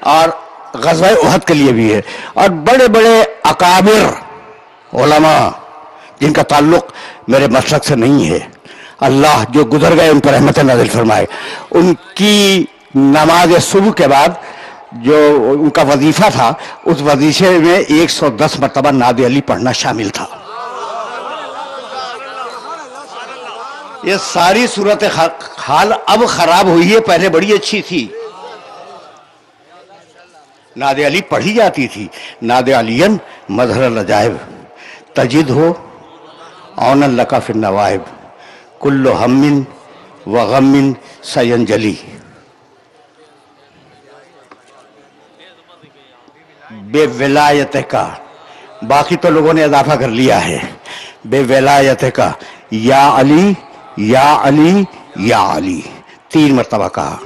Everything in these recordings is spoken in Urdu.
اور غزوہ احد کے لیے بھی ہے، اور بڑے بڑے اکابر علماء جن کا تعلق میرے مسلک سے نہیں ہے، اللہ جو گزر گئے ان پر رحمت نازل فرمائے، ان کی نماز صبح کے بعد جو ان کا وظیفہ تھا، اس وظیفے میں 110 مرتبہ نعت علی پڑھنا شامل تھا۔ یہ ساری صورت حال اب خراب ہوئی ہے، پہلے بڑی اچھی تھی، نعت علی پڑھی جاتی تھی۔ نعت علین مظہر العجائب تجد ہو عونا لکا فی النوائب کل ہم و غم سینجلی۔ بے ولایت کا، باقی تو لوگوں نے اضافہ کر لیا ہے، بے ولایت کا یا علی یا علی یا علی 3 مرتبہ کہا۔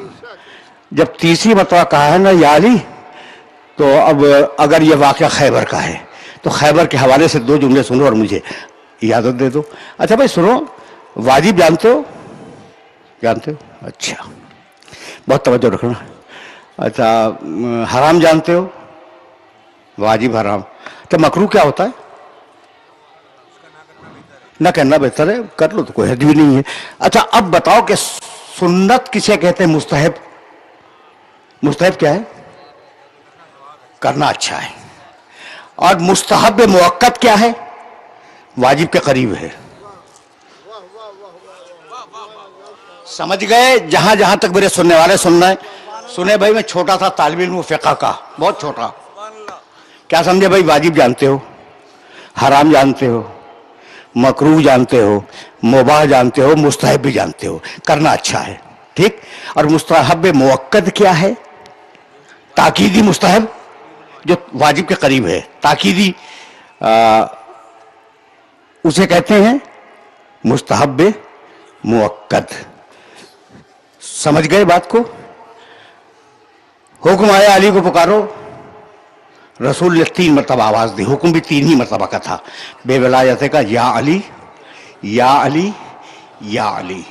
جب تیسری مرتبہ کہا ہے نا یا علی، تو اب اگر یہ واقعہ خیبر کا ہے تو خیبر کے حوالے سے 2 جملے سنو اور مجھے اجازت دے دو۔ اچھا بھائی سنو، واجب جانتے ہو؟ جانتے ہو؟ اچھا بہت توجہ رکھنا۔ اچھا حرام جانتے ہو؟ واجب حرام۔ تو مکروہ کیا ہوتا ہے؟ نہ کرنا بہتر ہے، کر لو تو کوئی حد بھی نہیں ہے۔ اچھا اب بتاؤ کہ سنت کسے کہتے ہیں؟ مستحب۔ مستحب کیا ہے؟ کرنا اچھا ہے۔ اور مستحب مؤکد کیا ہے؟ واجب کے قریب ہے۔ سمجھ گئے؟ جہاں جہاں تک میرے سننے والے سننا ہے سنے بھائی، میں چھوٹا تھا طالب علم فقہ کا، بہت چھوٹا۔ کیا سمجھے بھائی؟ واجب جانتے ہو، حرام جانتے ہو، مکروہ جانتے ہو، مباح جانتے ہو، مستحب بھی جانتے ہو، کرنا اچھا ہے، ٹھیک۔ اور مستحب مؤکد کیا ہے؟ تاکیدی مستحب جو واجب کے قریب ہے، تاکیدی اسے کہتے ہیں مستحب مؤکد۔ سمجھ گئے بات کو؟ حکم آیا علی کو پکارو، رسول نے 3 مرتبہ آواز دی، حکم بھی 3 ہی مرتبہ کا تھا، بے ولایت کا یا علی یا علی یا علی۔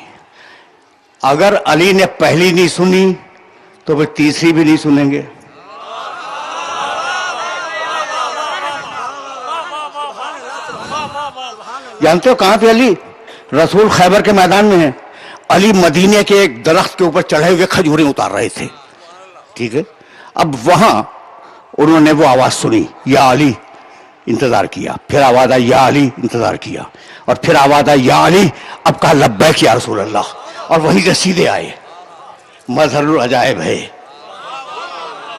اگر علی نے پہلی نہیں سنی تو پھر تیسری بھی نہیں سنیں گے۔ جانتے ہو کہاں پہ علی؟ رسول خیبر کے میدان میں ہیں، علی مدینے کے ایک درخت کے اوپر چڑھے ہوئے کھجوریں اتار رہے تھے، ٹھیک ہے۔ اب وہاں انہوں نے وہ آواز سنی یا علی، انتظار کیا، پھر آواز آئی یا علی، انتظار کیا، اور پھر آواز آئی یا علی، اب کہا لبیک یا رسول اللہ، اور وہیں سے سیدھے آئے۔ مظہر العجائب ہے۔